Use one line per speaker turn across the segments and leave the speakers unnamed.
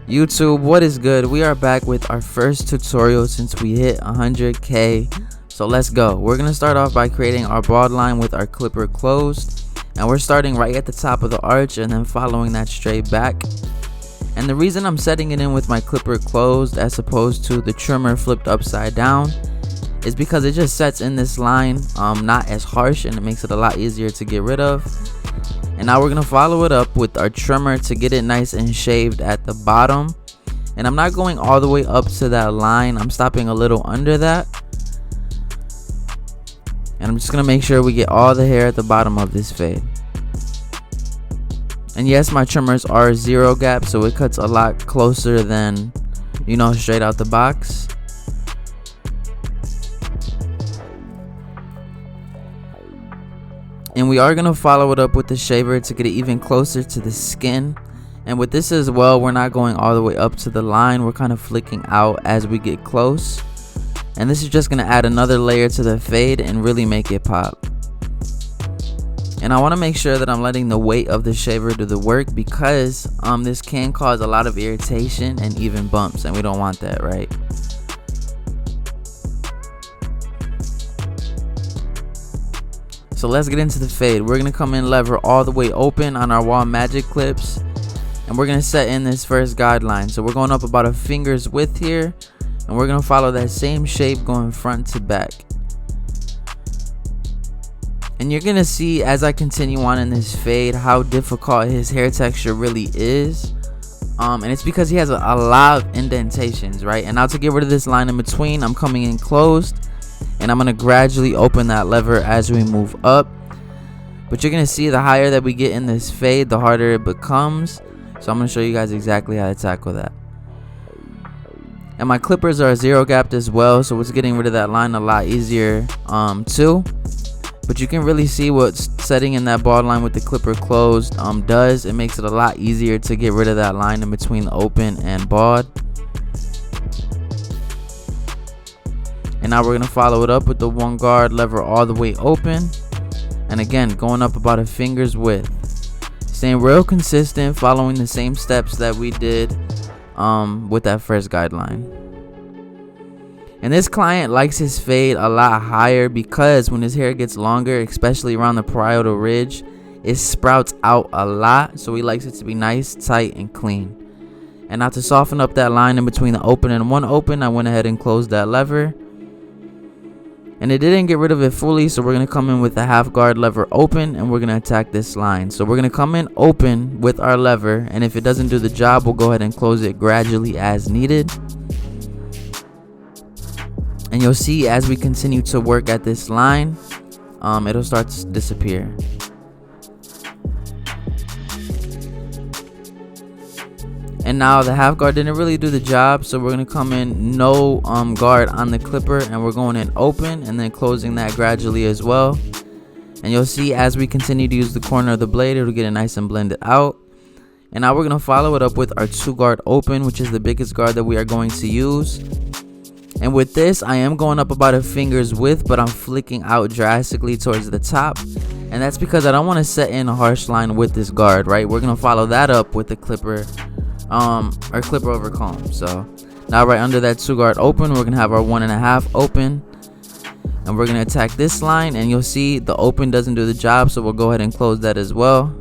YouTube, what is good? We are back with our first tutorial since we hit 100k. So let's go. We're gonna start off by creating our broad line with our clipper closed, and we're starting right at the top of the arch and then following that straight back. And the reason I'm setting it in with my clipper closed as opposed to the trimmer flipped upside down is because it just sets in this line not as harsh, and it makes it a lot easier to get rid of. And now we're gonna follow it up with our trimmer to get it nice and shaved at the bottom. And I'm not going all the way up to that line, I'm stopping a little under that. And I'm just gonna make sure we get all the hair at the bottom of this fade. And yes, my trimmers are 0 gap, so it cuts a lot closer than, you know, straight out the box. And we are going to follow it up with the shaver to get it even closer to the skin. And with this as well, we're not going all the way up to the line, we're kind of flicking out as we get close. And this is just going to add another layer to the fade and really make it pop. And I want to make sure that I'm letting the weight of the shaver do the work, because this can cause a lot of irritation and even bumps, and we don't want that, right? So let's get into the fade. We're gonna come in lever all the way open on our Wahl magic clips, and we're gonna set in this first guideline. So we're going up about a finger's width here, and we're gonna follow that same shape going front to back. And you're gonna see as I continue on in this fade how difficult his hair texture really is. And it's because he has a lot of indentations, right? And now to get rid of this line in between, I'm coming in closed, and I'm going to gradually open that lever as we move up. But you're going to see the higher that we get in this fade, the harder it becomes. So I'm going to show you guys exactly how to tackle that. And my clippers are 0 gapped as well, so it's getting rid of that line a lot easier too. But you can really see what setting in that bald line with the clipper closed does. It makes it a lot easier to get rid of that line in between the open and bald. And now we're going to follow it up with the 1 guard lever all the way open. And again, going up about a finger's width. Staying real consistent, following the same steps that we did with that first guideline. And this client likes his fade a lot higher because when his hair gets longer, especially around the parietal ridge, it sprouts out a lot. So he likes it to be nice, tight, and clean. And now to soften up that line in between the open and 1 open, I went ahead and closed that lever. And it didn't get rid of it fully, so we're going to come in with the 1/2 guard lever open, and we're going to attack this line. So we're going to come in open with our lever, and if it doesn't do the job, we'll go ahead and close it gradually as needed. And you'll see as we continue to work at this line, it'll start to disappear. And now the 1/2 guard didn't really do the job, so we're going to come in no guard on the clipper, and we're going in open and then closing that gradually as well. And you'll see as we continue to use the corner of the blade, it'll get it nice and blended out. And now we're going to follow it up with our 2 guard open, which is the biggest guard that we are going to use. And with this, I am going up about a finger's width, but I'm flicking out drastically towards the top. And that's because I don't want to set in a harsh line with this guard, right? We're going to follow that up with the clipper or clipper over comb. So now right under that 2 guard open, we're gonna have our 1.5 open, and we're gonna attack this line. And you'll see the open doesn't do the job, so we'll go ahead and close that as well.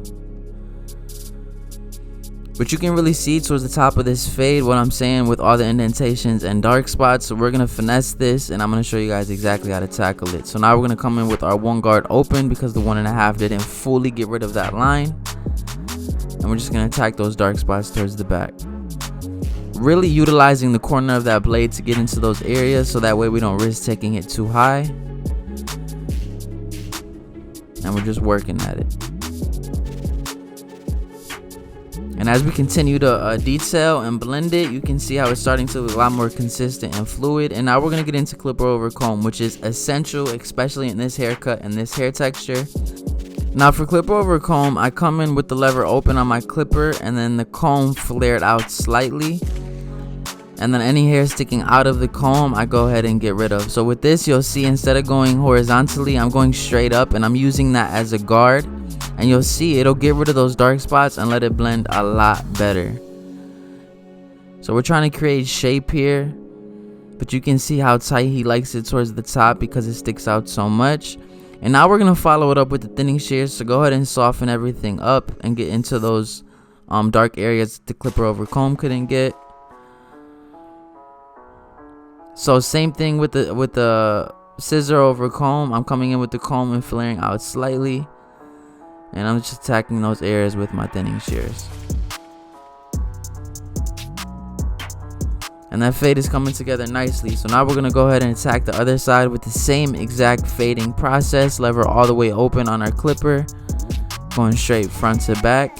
But you can really see towards the top of this fade what I'm saying with all the indentations and dark spots. So we're gonna finesse this, and I'm gonna show you guys exactly how to tackle it. So now we're gonna come in with our 1 guard open because the 1.5 didn't fully get rid of that line. And we're just going to attack those dark spots towards the back. Really utilizing the corner of that blade to get into those areas, so that way we don't risk taking it too high. And we're just working at it. And as we continue to detail and blend it, you can see how it's starting to look a lot more consistent and fluid. And now we're going to get into clipper over comb, which is essential, especially in this haircut and this hair texture. Now for clipper over comb, I come in with the lever open on my clipper, and then the comb flared out slightly. And then any hair sticking out of the comb, I go ahead and get rid of. So with this, you'll see instead of going horizontally, I'm going straight up, and I'm using that as a guard. And you'll see it'll get rid of those dark spots and let it blend a lot better. So we're trying to create shape here, but you can see how tight he likes it towards the top because it sticks out so much. And now we're gonna follow it up with the thinning shears. So go ahead and soften everything up and get into those dark areas the clipper over comb couldn't get. So same thing with the scissor over comb. I'm coming in with the comb and flaring out slightly, and I'm just attacking those areas with my thinning shears. And that fade is coming together nicely. So now we're going to go ahead and attack the other side with the same exact fading process. Lever all the way open on our clipper, going straight front to back.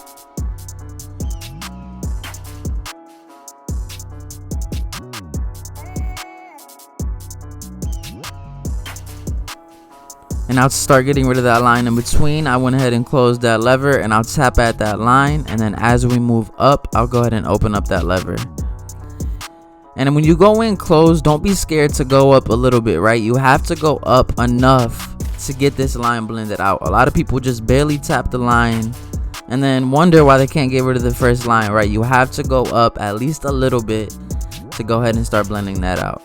And now to start getting rid of that line in between, I went ahead and closed that lever, and I'll tap at that line, and then as we move up, I'll go ahead and open up that lever. And when you go in close, don't be scared to go up a little bit, right? You have to go up enough to get this line blended out. A lot of people just barely tap the line and then wonder why they can't get rid of the first line, right? You have to go up at least a little bit to go ahead and start blending that out.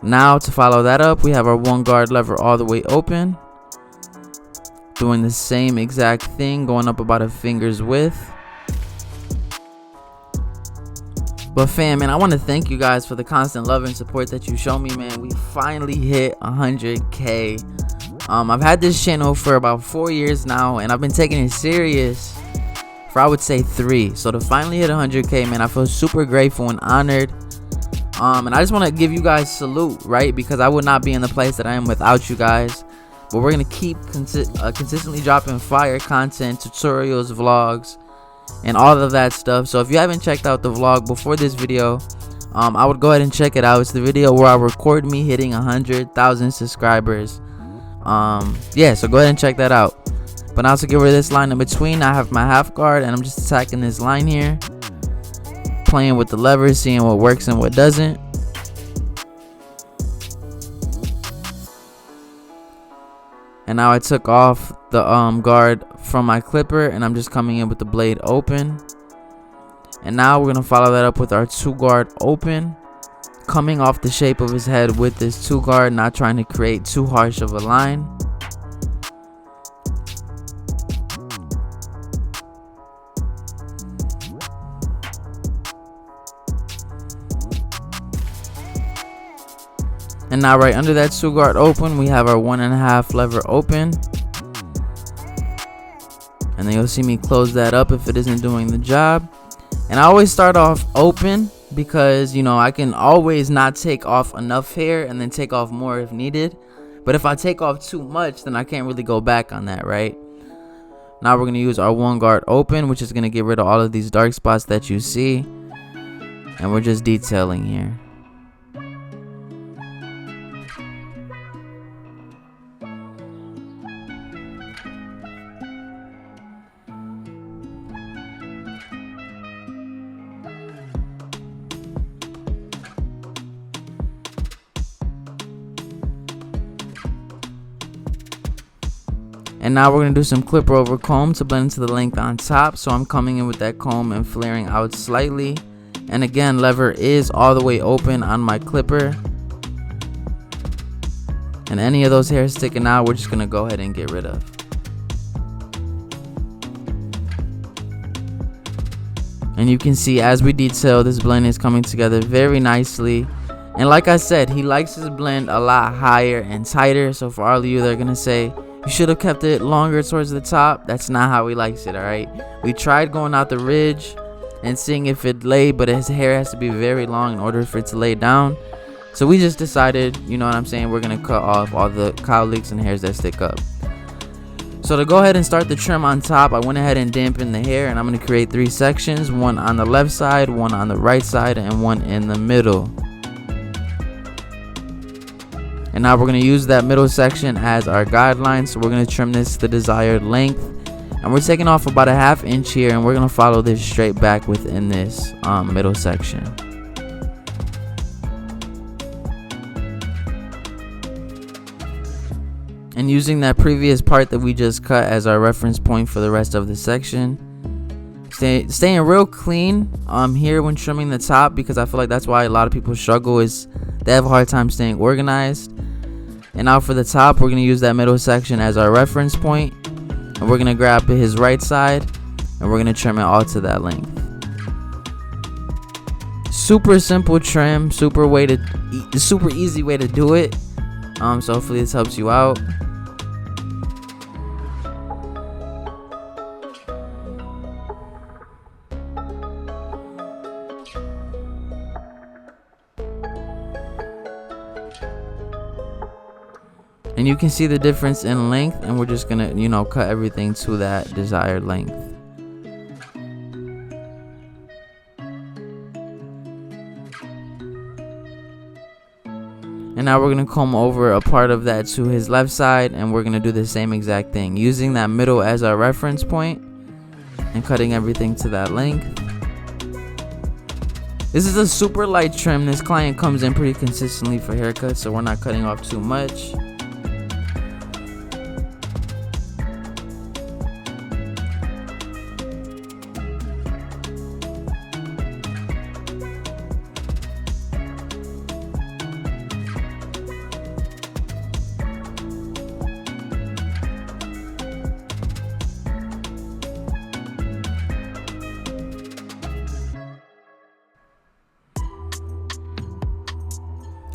Now to follow that up, we have our one guard lever all the way open, doing the same exact thing, going up about a finger's width. But fam, man, I want to thank you guys for the constant love and support that you show me, man. We finally hit 100K. I've had this channel for about 4 years now, and I've been taking it serious for, I would say, 3. So to finally hit 100K, man, I feel super grateful and honored. And I just want to give you guys salute, right? Because I would not be in the place that I am without you guys. But we're going to keep consistently dropping fire content, tutorials, vlogs, and all of that stuff. So if you haven't checked out the vlog before this video, I would go ahead and check it out. It's the video where I record me hitting 100,000 subscribers. Yeah, so go ahead and check that out. But now to get rid of this line in between, I have my half guard, and I'm just attacking this line here, playing with the levers, seeing what works and what doesn't. And now I took off the guard from my clipper, and I'm just coming in with the blade open. And now we're going to follow that up with our 2 guard open, coming off the shape of his head with this 2 guard, not trying to create too harsh of a line. And now right under that 2 guard open, we have our 1.5 lever open. And then you'll see me close that up if it isn't doing the job. And I always start off open because, you know, I can always not take off enough hair and then take off more if needed. But if I take off too much, then I can't really go back on that, right? Now we're going to use our 1 guard open, which is going to get rid of all of these dark spots that you see. And we're just detailing here. And now we're going to do some clipper over comb to blend into the length on top. So I'm coming in with that comb and flaring out slightly. And again, lever is all the way open on my clipper. And any of those hairs sticking out, we're just going to go ahead and get rid of. And you can see as we detail, this blend is coming together very nicely. And like I said, he likes his blend a lot higher and tighter. So for all of you that are going to say, you should have kept it longer towards the top, that's not how he likes it, alright? We tried going out the ridge and seeing if it laid, but his hair has to be very long in order for it to lay down. So we just decided, you know what I'm saying, we're going to cut off all the cowlicks and hairs that stick up. So to go ahead and start the trim on top, I went ahead and dampened the hair, and I'm going to create 3 sections, one on the left side, one on the right side, and one in the middle. And now we're going to use that middle section as our guideline. So we're going to trim this to the desired length. And we're taking off about a 1/2 inch here. And we're going to follow this straight back within this middle section. And using that previous part that we just cut as our reference point for the rest of the section. Staying real clean here when trimming the top, because I feel like that's why a lot of people struggle, is they have a hard time staying organized. And now for the top, we're going to use that middle section as our reference point, and we're going to grab his right side and we're going to trim it all to that length. Super simple trim, super easy way to do it. So hopefully this helps you out. And you can see the difference in length, and we're just gonna, you know, cut everything to that desired length. And now we're gonna comb over a part of that to his left side, and we're gonna do the same exact thing, using that middle as our reference point and cutting everything to that length. This is a super light trim. This client comes in pretty consistently for haircuts, so we're not cutting off too much.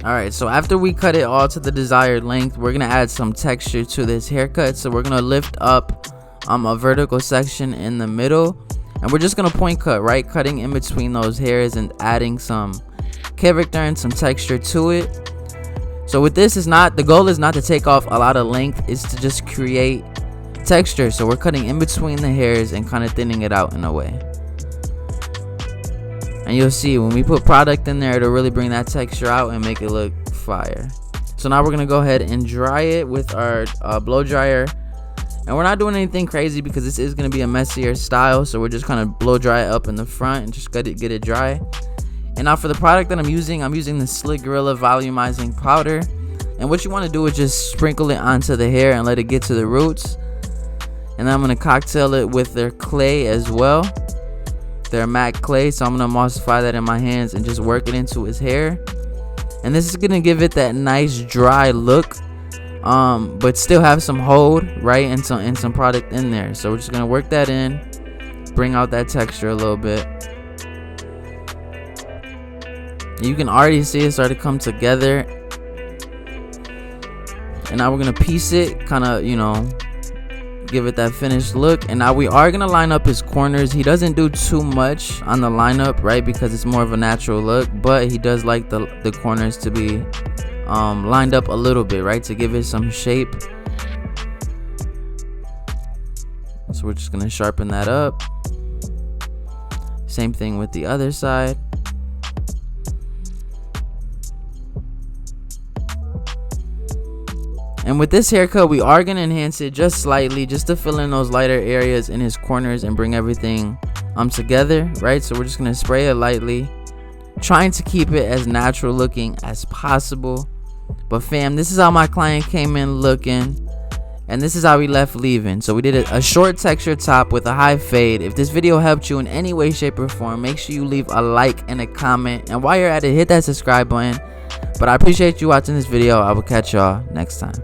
Alright, so after we cut it all to the desired length, we're gonna add some texture to this haircut. So we're gonna lift up a vertical section in the middle, and we're just gonna point cut, right, cutting in between those hairs and adding some character and some texture to it. So with this, the goal is not to take off a lot of length, it's to just create texture. So we're cutting in between the hairs and kind of thinning it out in a way. And you'll see when we put product in there, it'll really bring that texture out and make it look fire. So now we're gonna go ahead and dry it with our blow dryer. And we're not doing anything crazy because this is gonna be a messier style. So we're just kind of blow dry it up in the front and just get it dry. And now for the product that I'm using the Slick Gorilla volumizing powder. And what you want to do is just sprinkle it onto the hair and let it get to the roots. And then I'm gonna cocktail it with their clay as well. Their matte clay, so I'm gonna emulsify that in my hands and just work it into his hair. And this is gonna give it that nice dry look, but still have some hold, right, and some product in there. So we're just gonna work that in, bring out that texture a little bit. You can already see it start to come together. And now we're gonna piece it, kind of, you know, give it that finished look. And now we are gonna line up his corners. He doesn't do too much on the lineup, right, because it's more of a natural look, but he does like the corners to be lined up a little bit, right, to give it some shape. So we're just gonna sharpen that up. Same thing with the other side. And with this haircut, we are going to enhance it just slightly, just to fill in those lighter areas in his corners and bring everything together, right? So we're just going to spray it lightly, trying to keep it as natural looking as possible. But fam, this is how my client came in looking, and this is how he left leaving. So we did a short texture top with a high fade. If this video helped you in any way, shape, or form, make sure you leave a like and a comment. And while you're at it, hit that subscribe button. But I appreciate you watching this video. I will catch y'all next time.